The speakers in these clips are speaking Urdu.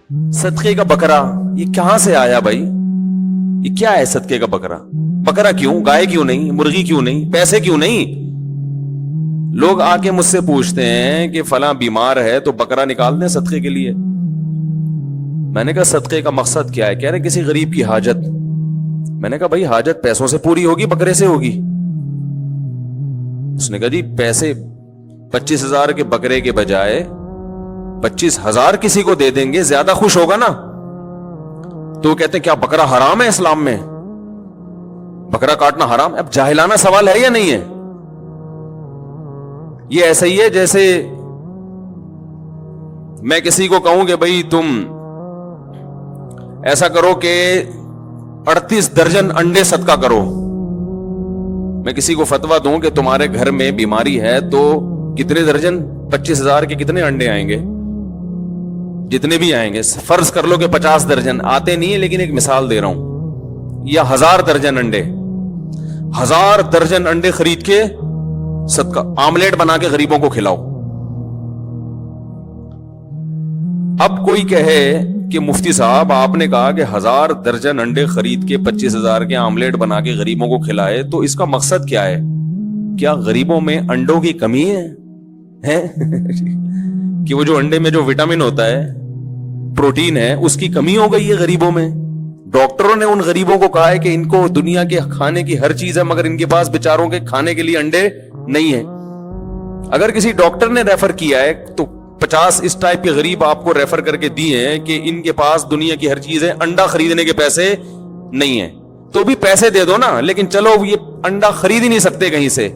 صدقے کا بکرا یہ کہاں سے آیا بھائی؟ یہ کیا ہے صدقے کا بکرا؟ بکرا کیوں؟ گائے کیوں نہیں؟ مرغی کیوں نہیں؟ پیسے کیوں نہیں؟ لوگ آ کے مجھ سے پوچھتے ہیں کہ فلاں بیمار ہے تو بکرا نکال دیں صدقے کے لیے. میں نے کہا صدقے کا مقصد کیا ہے؟ کہہ رہے کسی غریب کی حاجت. میں نے کہا بھائی حاجت پیسوں سے پوری ہوگی بکرے سے ہوگی؟ اس نے کہا جی پیسے 25,000 کے بکرے کے بجائے 25,000 کسی کو دے دیں گے زیادہ خوش ہوگا نا. تو کہتے ہیں کیا بکرا حرام ہے اسلام میں؟ بکرا کاٹنا حرام؟ اب جاہلانہ سوال ہے یا نہیں ہے؟ یہ ایسا ہی ہے جیسے میں کسی کو کہوں کہ بھائی تم ایسا کرو کہ 38 درجن انڈے صدقہ کرو. میں کسی کو فتویٰ دوں کہ تمہارے گھر میں بیماری ہے تو کتنے درجن؟ 25,000 کے کتنے انڈے آئیں گے؟ جتنے بھی آئیں گے. فرض کر لو کہ 50 درجن آتے نہیں ہیں لیکن ایک مثال دے رہا ہوں. یا 1000 درجن انڈے. 1000 درجن انڈے خرید کے صدقہ آملیٹ بنا کے غریبوں کو کھلاؤ. اب کوئی کہے کہ مفتی صاحب آپ نے کہا کہ 1000 درجن انڈے خرید کے 25,000 کے آملیٹ بنا کے غریبوں کو کھلائے تو اس کا مقصد کیا ہے؟ کیا غریبوں میں انڈوں کی کمی ہے کہ وہ جو انڈے میں جو وٹامن ہوتا ہے پروٹین ہے اس کی کمی ہو گئی ہے غریبوں میں؟ ڈاکٹروں نے ان غریبوں کو کہا ہے کہ ان کو دنیا کے کھانے کی ہر چیز ہے مگر ان کے پاس بیچاروں کے کھانے کے لیے انڈے نہیں ہے. اگر کسی ڈاکٹر نے ریفر کیا ہے تو 50 اس ٹائپ کے غریب آپ کو ریفر کر کے دیے ہیں کہ ان کے پاس دنیا کی ہر چیز ہے, انڈا خریدنے کے پیسے نہیں ہیں, تو بھی پیسے دے دو نا. لیکن چلو یہ انڈا خرید ہی نہیں سکتے کہیں سے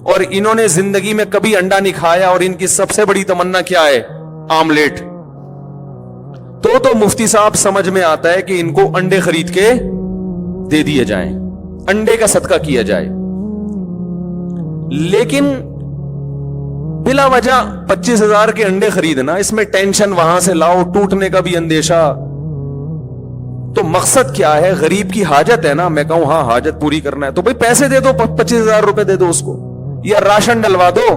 اور انہوں نے زندگی میں کبھی انڈا نہیں کھایا اور ان کی سب سے بڑی تمنا کیا ہے؟ آملیٹ. تو مفتی صاحب سمجھ میں آتا ہے کہ ان کو انڈے خرید کے دے دیے جائیں, انڈے کا صدقہ کیا جائے. لیکن بلا وجہ 25,000 کے انڈے خریدنا, اس میں ٹینشن, وہاں سے لاؤ, ٹوٹنے کا بھی اندیشہ. تو مقصد کیا ہے؟ غریب کی حاجت ہے نا. میں کہوں ہاں حاجت پوری کرنا ہے تو بھائی پیسے دے دو, 25,000 روپے دے دو اس کو, یا راشن ڈلوا دو.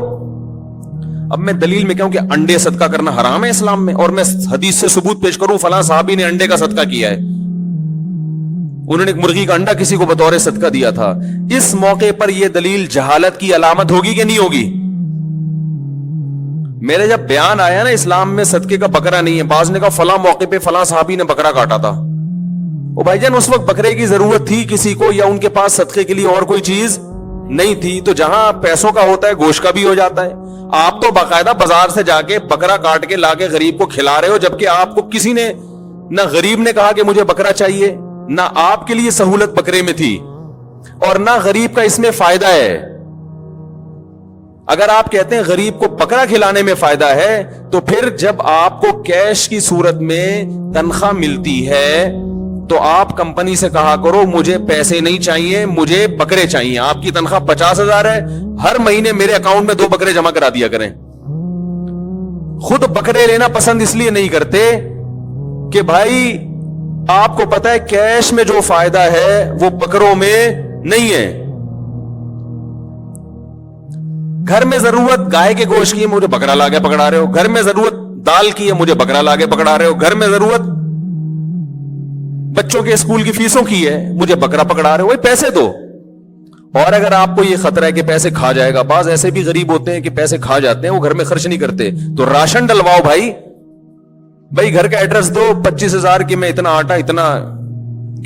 اب میں دلیل میں کہوں کہ انڈے صدقہ کرنا حرام ہے اسلام میں, اور میں حدیث سے ثبوت پیش کروں فلاں صحابی نے انڈے کا صدقہ کیا ہے, انہوں نے ایک مرغی کا انڈا کسی کو بطور صدقہ دیا تھا. اس موقع پر یہ دلیل جہالت کی علامت ہوگی کہ نہیں ہوگی؟ میرے جب بیان آیا نا اسلام میں صدقے کا بکرا نہیں ہے, بعض نے کہا فلاں موقع پہ فلاں صحابی نے بکرا کاٹا تھا. وہ بھائی جان اس وقت بکرے کی ضرورت تھی کسی کو, یا ان کے پاس صدقے کے لیے اور کوئی چیز نہیں تھی؟ تو جہاں پیسوں کا ہوتا ہے گوشت کا بھی ہو جاتا ہے. آپ تو باقاعدہ بازار سے جا کے بکرا کاٹ کے لا کے غریب کو کھلا رہے ہو, جبکہ آپ کو کسی نے نہ غریب نے کہا کہ مجھے بکرا چاہیے, نہ آپ کے لیے سہولت بکرے میں تھی, اور نہ غریب کا اس میں فائدہ ہے. اگر آپ کہتے ہیں غریب کو بکرا کھلانے میں فائدہ ہے تو پھر جب آپ کو کیش کی صورت میں تنخواہ ملتی ہے تو آپ کمپنی سے کہا کرو مجھے پیسے نہیں چاہیے, مجھے بکرے چاہیے. آپ کی تنخواہ 50,000 ہے, ہر مہینے میرے اکاؤنٹ میں 2 بکرے جمع کرا دیا کریں. خود بکرے لینا پسند اس لیے نہیں کرتے کہ بھائی آپ کو پتا ہے کیش میں جو فائدہ ہے وہ بکروں میں نہیں ہے. گھر میں ضرورت گائے کے گوشت کی ہے, مجھے بکرا لا کے پکڑا رہے ہو. گھر میں ضرورت دال کی ہے, مجھے بکرا لا کے پکڑا رہے ہو. گھر میں ضرورت بچوں کے اسکول کی فیسوں کی ہے, مجھے بکرا پکڑا رہے ہو. وہی پیسے دو. اور اگر آپ کو یہ خطرہ ہے کہ پیسے کھا جائے گا, بعض ایسے بھی غریب ہوتے ہیں کہ پیسے کھا جاتے ہیں, وہ گھر میں خرچ نہیں کرتے, تو راشن ڈلواؤ بھائی. بھائی گھر کا ایڈریس دو, 25,000 کی میں اتنا آٹا, اتنا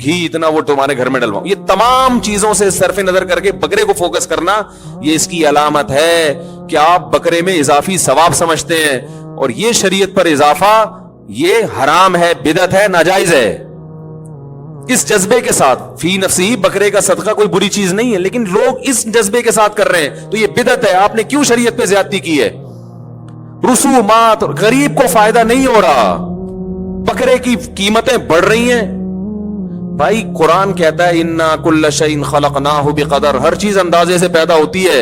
گھی, اتنا وہ تمہارے گھر میں ڈلواؤں. یہ تمام چیزوں سے صرف نظر کر کے بکرے کو فوکس کرنا, یہ اس کی علامت ہے کہ آپ بکرے میں اضافی ثواب سمجھتے ہیں, اور یہ شریعت پر اضافہ یہ حرام ہے, بدعت ہے, ناجائز ہے. اس جذبے کے ساتھ فی نفسی بکرے کا صدقہ کوئی بری چیز نہیں ہے, لیکن لوگ اس جذبے کے ساتھ کر رہے ہیں تو یہ بدعت ہے. آپ نے کیوں شریعت پہ زیادتی کی ہے؟ رسومات, غریب کو فائدہ نہیں ہو رہا, بکرے کی قیمتیں بڑھ رہی ہیں. بھائی قرآن کہتا ہے انا کل شیء خلقناہ بقدر, ہر چیز اندازے سے پیدا ہوتی ہے.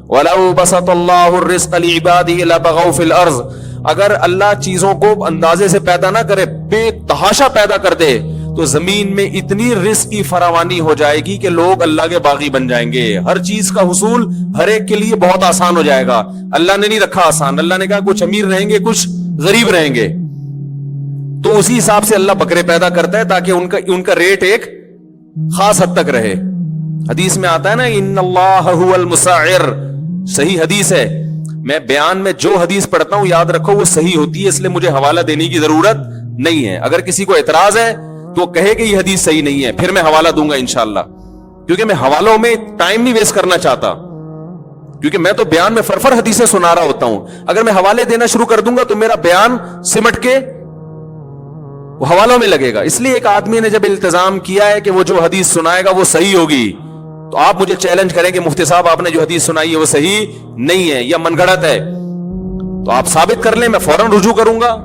وَلَوْ بَسَطَ اللَّهُ الرِّزْقَ لِعِبَادِهِ لَبَغَوْا فِي الْأَرْضِ, اگر اللہ چیزوں کو اندازے سے پیدا نہ کرے, بے تحاشا پیدا کر دے, تو زمین میں اتنی رزق کی فراوانی ہو جائے گی کہ لوگ اللہ کے باغی بن جائیں گے. ہر چیز کا حصول ہر ایک کے لیے بہت آسان ہو جائے گا. اللہ نے نہیں رکھا آسان, اللہ نے کہا کچھ امیر رہیں گے کچھ غریب رہیں گے. تو اسی حساب سے اللہ بکرے پیدا کرتا ہے تاکہ ان کا ریٹ ایک خاص حد تک رہے. حدیث میں آتا ہے نا ان اللہ هو المسعر, صحیح حدیث ہے. میں بیان میں جو حدیث پڑھتا ہوں یاد رکھو وہ صحیح ہوتی ہے, اس لیے مجھے حوالہ دینے کی ضرورت نہیں ہے. اگر کسی کو اعتراض ہے تو کہے کہ یہ حدیث صحیح نہیں ہے, پھر میں حوالہ دوں گا انشاءاللہ, کیونکہ میں حوالوں میں ٹائم نہیں ویسٹ کرنا چاہتا, کیونکہ میں تو بیان میں فرفر حدیثیں سنا رہا ہوتا ہوں. اگر میں حوالے دینا شروع کر دوں گا تو میرا بیان سمٹ کے وہ حوالوں میں لگے گا. اس لیے ایک آدمی نے جب التزام کیا ہے کہ وہ جو حدیث سنائے گا وہ صحیح ہوگی, تو آپ مجھے چیلنج کریں کہ مفتی صاحب آپ نے جو حدیث سنائی ہے وہ صحیح نہیں ہے یا من گھڑت ہے, تو آپ ثابت کر لیں, میں فوراً رجوع کروں گا.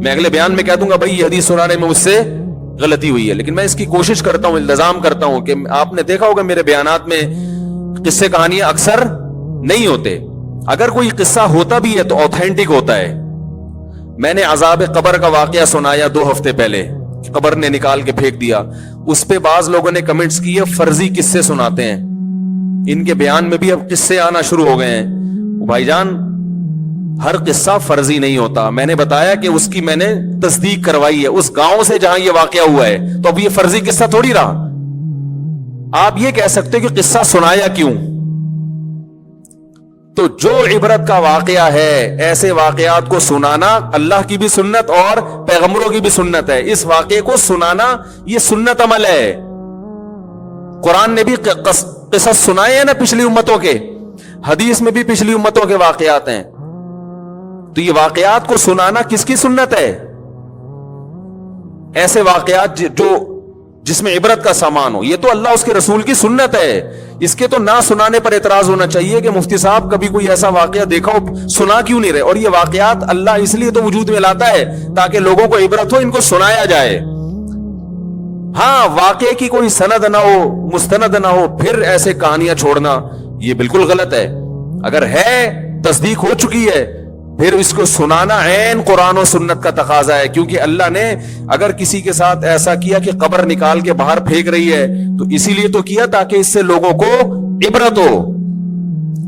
میں اگلے بیان میں کہہ دوں گا بھائی یہ حدیث سنانے میں مجھ سے غلطی ہوئی ہے, لیکن میں اس کی کوشش کرتا ہوں, التزام کرتا ہوں کہ آپ نے دیکھا ہوگا میرے بیانات میں قصے کہانیاں اکثر نہیں ہوتے. اگر کوئی قصہ ہوتا بھی ہے تو آتھینٹک ہوتا ہے. میں نے عذاب قبر کا واقعہ سنایا 2 ہفتے پہلے, قبر نے نکال کے پھینک دیا. اس پہ بعض لوگوں نے کمنٹس کیے فرضی قصے سناتے ہیں, ان کے بیان میں بھی اب قصے آنا شروع ہو گئے ہیں. بھائی جان ہر قصہ فرضی نہیں ہوتا. میں نے بتایا کہ اس کی میں نے تصدیق کروائی ہے اس گاؤں سے جہاں یہ واقعہ ہوا ہے, تو اب یہ فرضی قصہ تھوڑی رہا. آپ یہ کہہ سکتے کہ قصہ سنایا کیوں, تو جو عبرت کا واقعہ ہے ایسے واقعات کو سنانا اللہ کی بھی سنت اور پیغمبروں کی بھی سنت ہے. اس واقعے کو سنانا یہ سنت عمل ہے. قرآن نے بھی قصص سنائے ہیں نا پچھلی امتوں کے, حدیث میں بھی پچھلی امتوں کے واقعات ہیں, تو یہ واقعات کو سنانا کس کی سنت ہے؟ ایسے واقعات جس میں عبرت کا سامان ہو, یہ تو اللہ اس کے رسول کی سنت ہے. اس کے تو نہ سنانے پر اعتراض ہونا چاہیے کہ مفتی صاحب کبھی کوئی ایسا واقعہ دیکھا ہو, سنا کیوں نہیں رہے؟ اور یہ واقعات اللہ اس لیے تو وجود میں لاتا ہے تاکہ لوگوں کو عبرت ہو, ان کو سنایا جائے. ہاں واقعے کی کوئی سند نہ ہو, مستند نہ ہو, پھر ایسے کہانیاں چھوڑنا یہ بالکل غلط ہے. اگر ہے تصدیق ہو چکی ہے پھر اس کو سنانا عین قرآن و سنت کا تقاضا ہے, کیونکہ اللہ نے اگر کسی کے ساتھ ایسا کیا کہ قبر نکال کے باہر پھینک رہی ہے تو اسی لیے تو کیا تاکہ اس سے لوگوں کو عبرت ہو.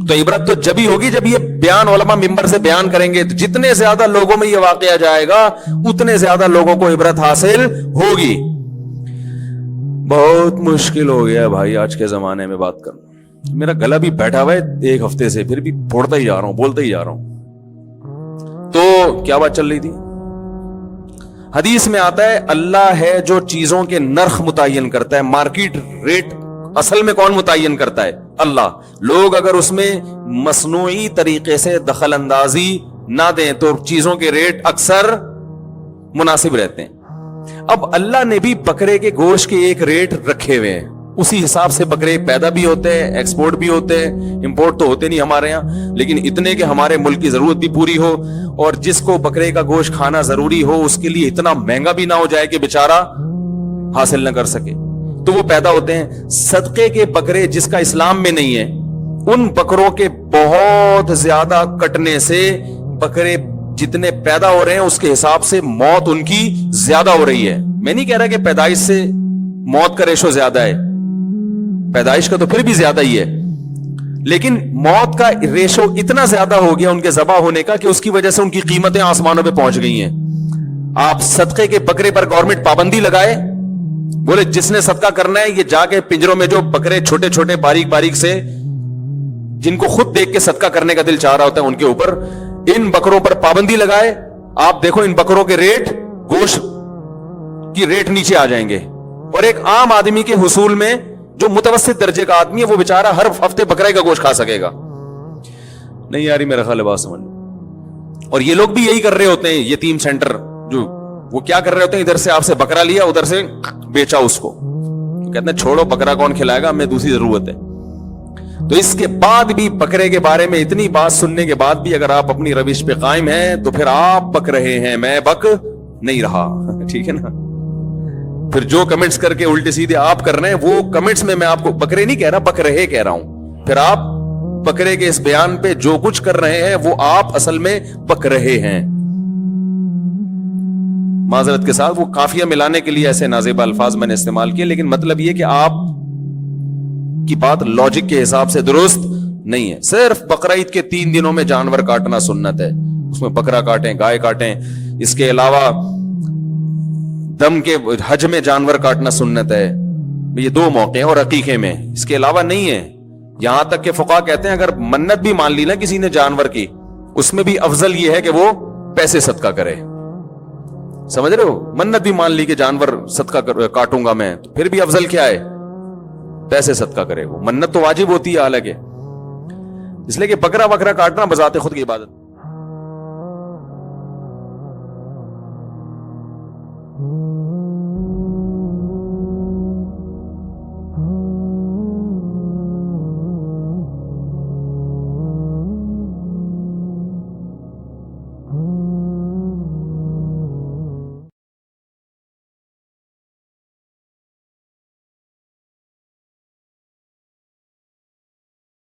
تو عبرت تو جبھی ہوگی جب یہ بیان علماء ممبر سے بیان کریں گے, تو جتنے زیادہ لوگوں میں یہ واقعہ جائے گا اتنے زیادہ لوگوں کو عبرت حاصل ہوگی. بہت مشکل ہو گیا بھائی آج کے زمانے میں بات کرنا. میرا گلا بھی بیٹھا ہوا ہے 1 ہفتے سے, پھر بھی پھوڑتا ہی جا رہا ہوں, بولتا ہی جا رہا ہوں. تو کیا بات چل رہی تھی؟ حدیث میں آتا ہے اللہ ہے جو چیزوں کے نرخ متعین کرتا ہے. مارکیٹ ریٹ اصل میں کون متعین کرتا ہے؟ اللہ. لوگ اگر اس میں مصنوعی طریقے سے دخل اندازی نہ دیں تو چیزوں کے ریٹ اکثر مناسب رہتے ہیں. اب اللہ نے بھی بکرے کے گوشت کے ایک ریٹ رکھے ہوئے ہیں, اسی حساب سے بکرے پیدا بھی ہوتے ہیں, ایکسپورٹ بھی ہوتے ہیں, امپورٹ تو ہوتے نہیں ہمارے یہاں, لیکن اتنے کہ ہمارے ملک کی ضرورت بھی پوری ہو, اور جس کو بکرے کا گوشت کھانا ضروری ہو اس کے لیے اتنا مہنگا بھی نہ ہو جائے کہ بیچارہ حاصل نہ کر سکے, تو وہ پیدا ہوتے ہیں. صدقے کے بکرے جس کا اسلام میں نہیں ہے, ان بکروں کے بہت زیادہ کٹنے سے بکرے جتنے پیدا ہو رہے ہیں اس کے حساب سے موت ان کی زیادہ ہو رہی ہے. میں نہیں کہہ رہا کہ پیدائش سے موت کا ریشو زیادہ ہے, پیدائش کا تو پھر بھی زیادہ ہی ہے, لیکن موت کا ریشو اتنا زیادہ ہو گیا ان کے ذبح ہونے کا کہ اس کی وجہ سے ان کی قیمتیں آسمانوں پہ پہنچ گئی ہیں. آپ صدقے کے بکرے پر گورنمنٹ پابندی لگائے, بولے جس نے صدقہ کرنا ہے یہ جا کے پنجروں میں جو بکرے چھوٹے چھوٹے باریک باریک سے جن کو خود دیکھ کے صدقہ کرنے کا دل چاہ رہا ہوتا ہے ان کے اوپر ان بکروں پر پابندی لگائے. آپ دیکھو ان بکروں کے ریٹ, گوشت کی ریٹ نیچے آ جائیں گے, اور ایک عام آدمی کے حصول میں جو متوسط درجے کا آدمی ہے وہ بیچارہ ہر ہفتے بکرے کا گوشت کھا سکے گا. نہیں یاری میرا خیال ہے بات سمجھ. اور یہ لوگ بھی یہی کر رہے ہوتے ہیں, یتیم سینٹر جو وہ کیا کر رہے ہوتے ہیں, ادھر سے آپ سے بکرا لیا ادھر سے بیچا اس کو, کہتے ہیں چھوڑو بکرا کون کھلائے گا, ہمیں دوسری ضرورت ہے. تو اس کے بعد بھی بکرے کے بارے میں اتنی بات سننے کے بعد بھی اگر آپ اپنی روش پہ قائم ہیں تو پھر آپ بک رہے ہیں, میں بک نہیں رہا. ٹھیک ہے نا. پھر جو کمنٹس کر کے الٹے سیدھے آپ کر رہے ہیں وہ کمنٹس میں آپ کو بکرے نہیں کہہ رہا, بک رہے کہہ رہا ہوں. پھر آپ بکرے کے اس بیان پہ جو کچھ کر رہے ہیں وہ آپ اصل میں بک رہے ہیں. معذرت کے ساتھ وہ قافیہ ملانے کے لیے ایسے نازیبا الفاظ میں نے استعمال کیے, لیکن مطلب یہ کہ آپ کی بات لاجک کے حساب سے درست نہیں ہے. صرف بقرعید کے 3 دنوں میں جانور کاٹنا سنت ہے, اس میں بکرا کاٹیں, گائے کاٹیں. اس کے علاوہ دم کے حج میں جانور کاٹنا سنت ہے، یہ 2 موقع ہیں، اور عقیقے میں، اس کے علاوہ نہیں ہے. یہاں تک کہ فقہا کہتے ہیں اگر منت بھی مان لی نا کسی نے جانور کی، اس میں بھی افضل یہ ہے کہ وہ پیسے صدقہ کرے. سمجھ رہے ہو؟ منت بھی مان لی کہ جانور صدقہ کاٹوں گا میں، تو پھر بھی افضل کیا ہے؟ پیسے صدقہ کرے. وہ منت تو واجب ہوتی ہے حالانکہ، اس لیے کہ بکرا کاٹنا بذات خود کی عبادت.